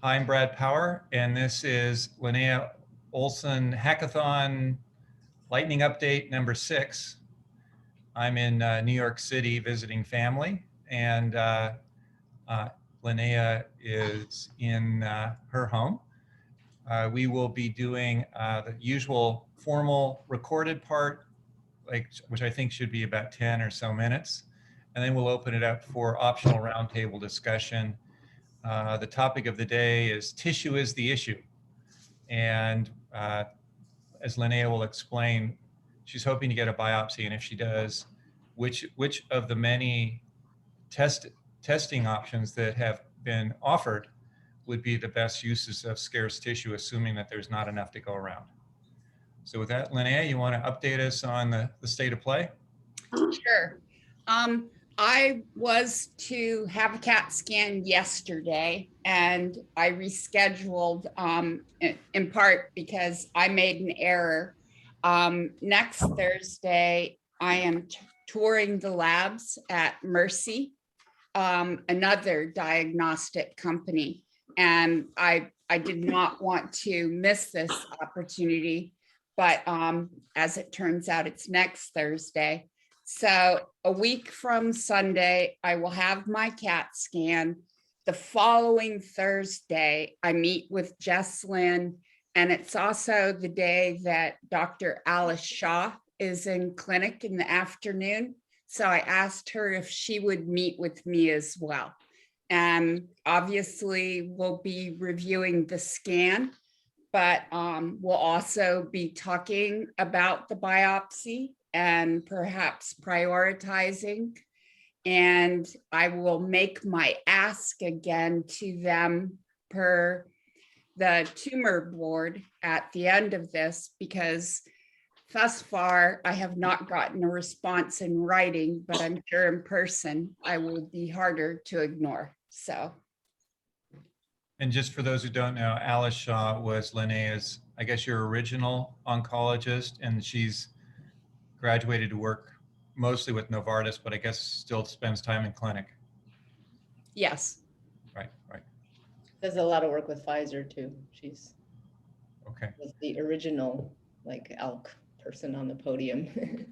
Hi, I'm Brad Power, and this is Linnea Olson Hackathon Lightning Update number 6. I'm in New York City visiting family, and Linnea is in her home. We will be doing the usual formal recorded part, which I think should be about 10 or so minutes, and then we'll open it up for optional roundtable discussion. The topic of the day is tissue is the issue. And as Linnea will explain, she's hoping to get a biopsy. And if she does, which of the many testing options that have been offered would be the best uses of scarce tissue, assuming that there's not enough to go around. So with that, Linnea, you want to update us on the state of play? Sure. I was to have a CAT scan yesterday, and I rescheduled in part because I made an error. Next Thursday, I am touring the labs at Mercy, another diagnostic company, and I did not want to miss this opportunity, but as it turns out, it's next Thursday. So a week from Sunday, I will have my CAT scan. The following Thursday, I meet with Jess Lynn, and it's also the day that Dr. Alice Shaw is in clinic in the afternoon. So I asked her if she would meet with me as well. And obviously we'll be reviewing the scan, but we'll also be talking about the biopsy and perhaps prioritizing. And I will make my ask again to them per the tumor board at the end of this, because thus far I have not gotten a response in writing, but I'm sure in person I will be harder to ignore. So. And just for those who don't know, Alice Shaw was Linnea's, I guess, your original oncologist, and she's graduated to work mostly with Novartis, but I guess still spends time in clinic. Yes. Right. Does a lot of work with Pfizer too. She's okay. Was the original ALK person on the podium.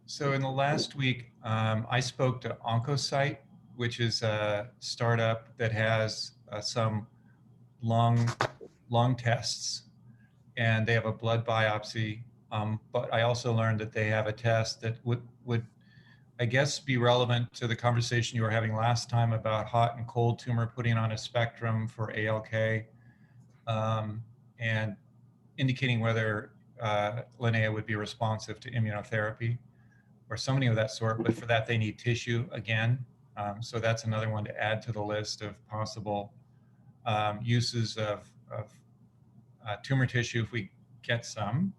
So in the last week, I spoke to OncoSite, which is a startup that has some lung tests, and they have a blood biopsy. But I also learned that they have a test that would, I guess, be relevant to the conversation you were having last time about hot and cold tumor, putting on a spectrum for ALK, and indicating whether Linnea would be responsive to immunotherapy or something of that sort. But for that, they need tissue again. So that's another one to add to the list of possible uses of tumor tissue if we get some.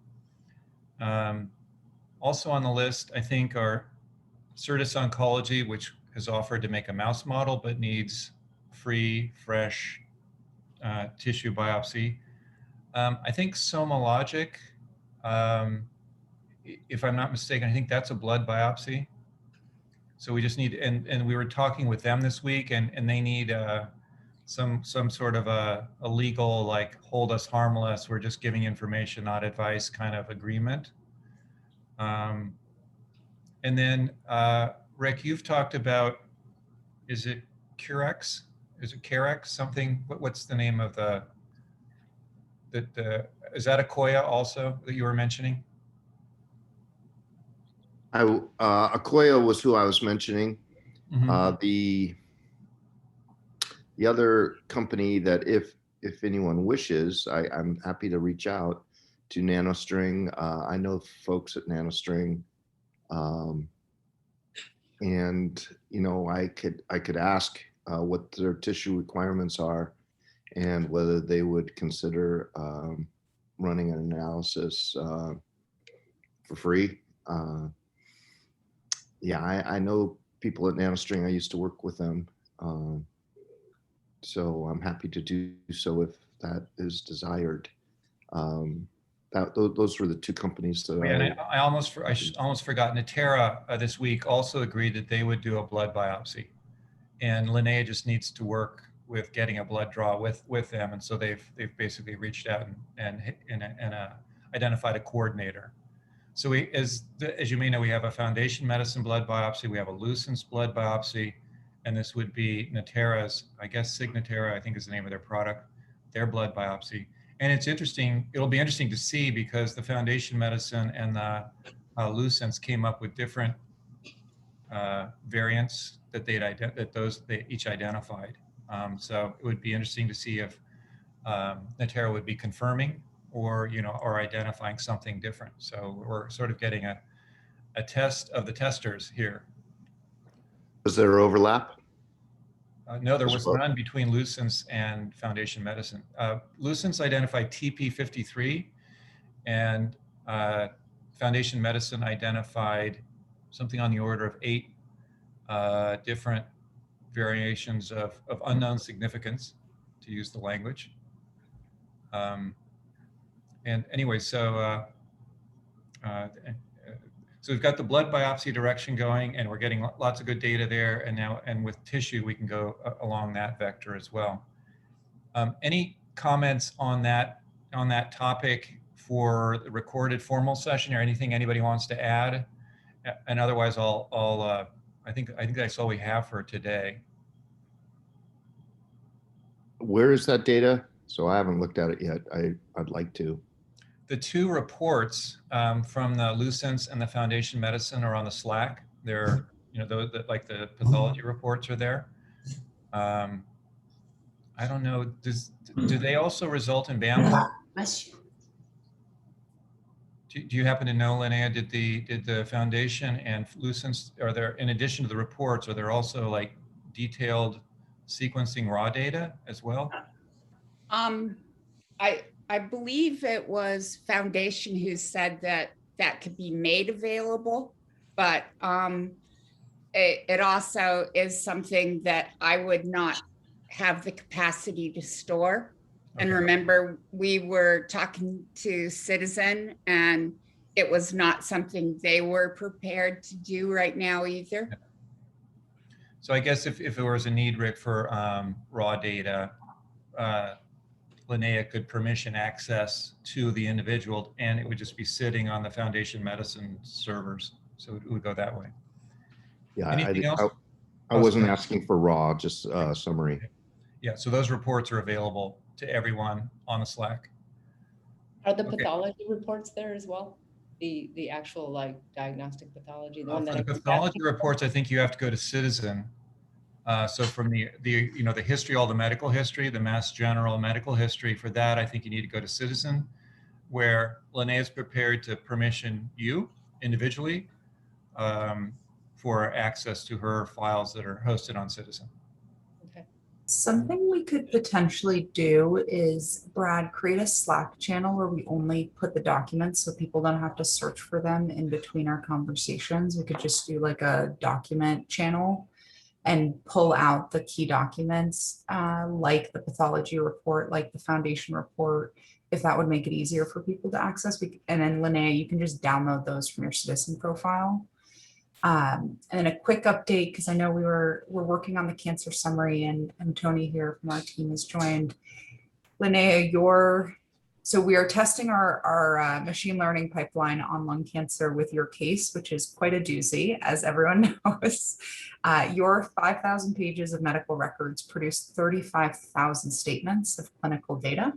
Also on the list, I think, are Certus Oncology, which has offered to make a mouse model but needs free, fresh tissue biopsy. I think SomaLogic, if I'm not mistaken, I think that's a blood biopsy. So we just need, and we were talking with them this week, and they need some sort of a legal, like, hold us harmless, we're just giving information, not advice kind of agreement. And then Rick, you've talked about, is it Curex? Is it Carex? Something, what's the name of is that Akoya also that you were mentioning? Akoya was who I was mentioning. Mm-hmm. The other company that if anyone wishes, I'm happy to reach out to NanoString. I know folks at NanoString, and I could ask what their tissue requirements are and whether they would consider running an analysis for free. Yeah, I know people at NanoString. I used to work with them. So I'm happy to do so if that is desired. Those were the two companies that I almost forgot. Natera this week also agreed that they would do a blood biopsy, and Linnea just needs to work with getting a blood draw with them, and so they've basically reached out and identified a coordinator. So as you may know, we have a Foundation Medicine blood biopsy, we have a Lucent's blood biopsy, and this would be Natera's, I guess Signatera, I think is the name of their product, their blood biopsy. And it's interesting, it'll be interesting to see because the Foundation Medicine and the Lucent's came up with different variants that they each identified. So it would be interesting to see if Natera would be confirming or identifying something different. So we're sort of getting a test of the testers here. Was there overlap? No, there was none between Lucent's and Foundation Medicine. Lucent's identified TP53, and Foundation Medicine identified something on the order of 8 different variations of unknown significance, to use the language. And anyway, so we've got the blood biopsy direction going, and we're getting lots of good data there. And with tissue, we can go along that vector as well. Any comments on that topic for the recorded formal session, or anything anybody wants to add? And otherwise, I think that's all we have for today. Where is that data? So I haven't looked at it yet. I'd like to. The 2 reports from the Lucent's and the Foundation Medicine are on the Slack. They're, like the pathology reports are there. I don't know. Do they also result in BAM? Do you happen to know, Linnea? Did the Foundation and Lucent's, are there, in addition to the reports, are there also like detailed sequencing raw data as well? I believe it was Foundation who said that could be made available, but it also is something that I would not have the capacity to store. Okay. And remember, we were talking to Citizen, and it was not something they were prepared to do right now either. So I guess if there was a need, Rick, for raw data, Linnea could permission access to the individual, and it would just be sitting on the Foundation Medicine servers. So it would go that way. Yeah, Anything else? I wasn't asking for raw, just summary. Yeah, so those reports are available to everyone on the Slack. Are the pathology reports there as well? The actual like diagnostic pathology? The one For that the pathology reports, I think you have to go to Citizen. So from the history, all the medical history, the Mass General medical history, for that, I think you need to go to Citizen, where Linnea is prepared to permission you individually for access to her files that are hosted on Citizen. Okay. Something we could potentially do is, Brad, create a Slack channel where we only put the documents so people don't have to search for them in between our conversations. We could just do like a document channel and pull out the key documents, like the pathology report, like the Foundation report, if that would make it easier for people to access. And then Linnea, you can just download those from your Citizen profile. And then a quick update, because I know we're working on the cancer summary, and Tony here from our team has joined. Linnea, so we are testing our machine learning pipeline on lung cancer with your case, which is quite a doozy, as everyone knows. Your 5,000 pages of medical records produced 35,000 statements of clinical data.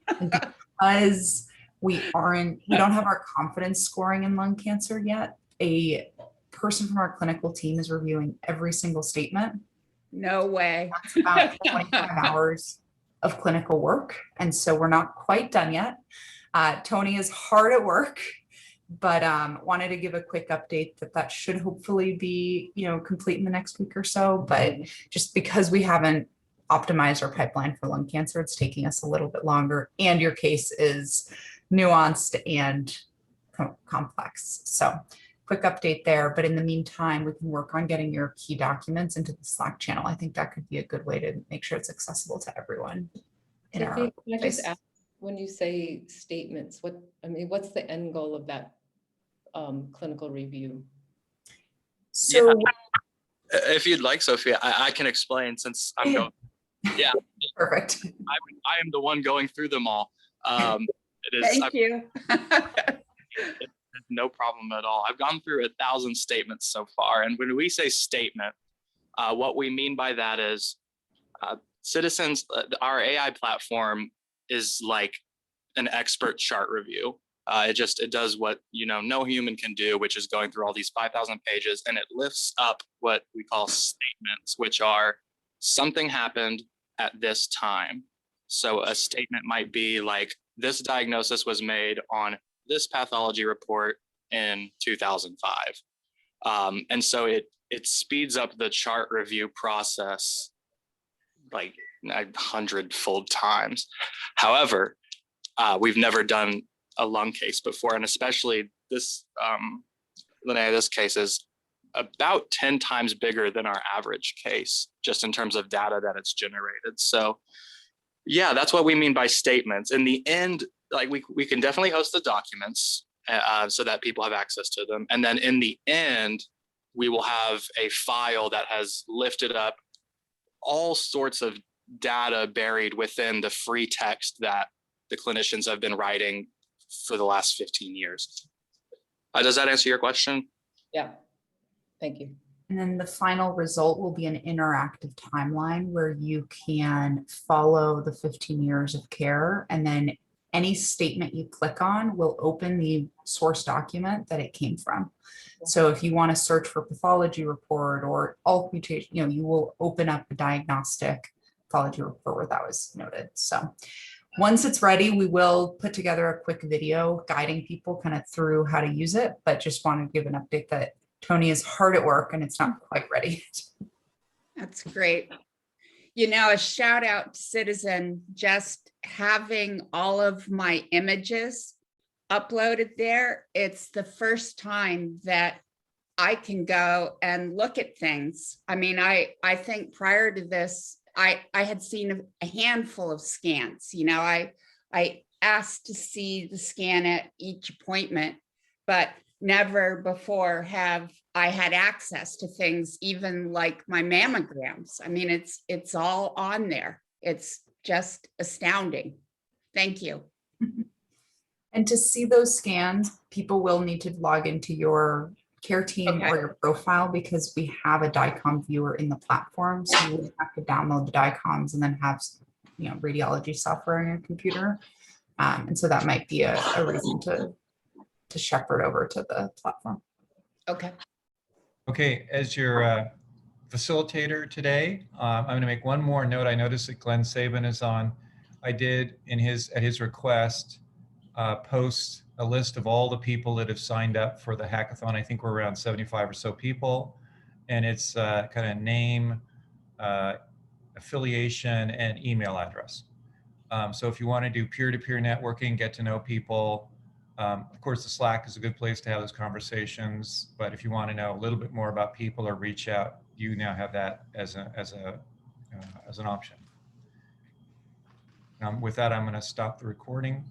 And because we don't have our confidence scoring in lung cancer yet, a person from our clinical team is reviewing every single statement. No way. That's about 25 hours of clinical work. And so we're not quite done yet. Tony is hard at work, but wanted to give a quick update that should hopefully be, complete in the next week or so. But just because we haven't optimized our pipeline for lung cancer, it's taking us a little bit longer. And your case is nuanced and complex. So quick update there. But in the meantime, we can work on getting your key documents into the Slack channel. I think that could be a good way to make sure it's accessible to everyone. Can I just ask, when you say statements, what's the end goal of that clinical review? So if you'd like, Sophia, I can explain since I'm going. Yeah. Perfect. I am the one going through them all. It is Thank you. no problem at all. I've gone through 1,000 statements so far. And when we say statement, what we mean by that is citizens, our AI platform is like an expert chart review. It does what, no human can do, which is going through all these 5,000 pages, and it lifts up what we call statements, which are something happened at this time. So a statement might be like, this diagnosis was made on this pathology report in 2005. And so it speeds up the chart review process like 100-fold times. However, we've never done a lung case before, and especially this, Linnea, this case is about 10 times bigger than our average case, just in terms of data that it's generated. So yeah, that's what we mean by statements. In the end, like we can definitely host the documents so that people have access to them. And then in the end, we will have a file that has lifted up all sorts of data buried within the free text that the clinicians have been writing for the last 15 years. Does that answer your question? Yeah, thank you. And then the final result will be an interactive timeline where you can follow the 15 years of care, and then any statement you click on will open the source document that it came from. So if you want to search for pathology report or alt mutation, you will open up a diagnostic pathology report where that was noted. So once it's ready, we will put together a quick video guiding people kind of through how to use it, but just wanted to give an update that Tony is hard at work and it's not quite ready. That's great. A shout out to Citizen, just having all of my images uploaded there. It's the first time that I can go and look at things. I mean, I think prior to this, I had seen a handful of scans. I asked to see the scan at each appointment, but never before have I had access to things, even like my mammograms. I mean, it's all on there. It's just astounding. Thank you. And to see those scans, people will need to log into your care team or your profile, because we have a DICOM viewer in the platform. So you would have to download the DICOMs and then have radiology software on your computer. And so that might be a reason to shepherd over to the platform. Okay. Okay, as your facilitator today, I'm going to make one more note. I noticed that Glenn Sabin is on. I did, at his request, post a list of all the people that have signed up for the hackathon. I think we're around 75 or so people, and it's kind of name, affiliation, and email address. So if you want to do peer-to-peer networking, get to know people, of course, the Slack is a good place to have those conversations. But if you want to know a little bit more about people or reach out, you now have that as an option. With that, I'm going to stop the recording.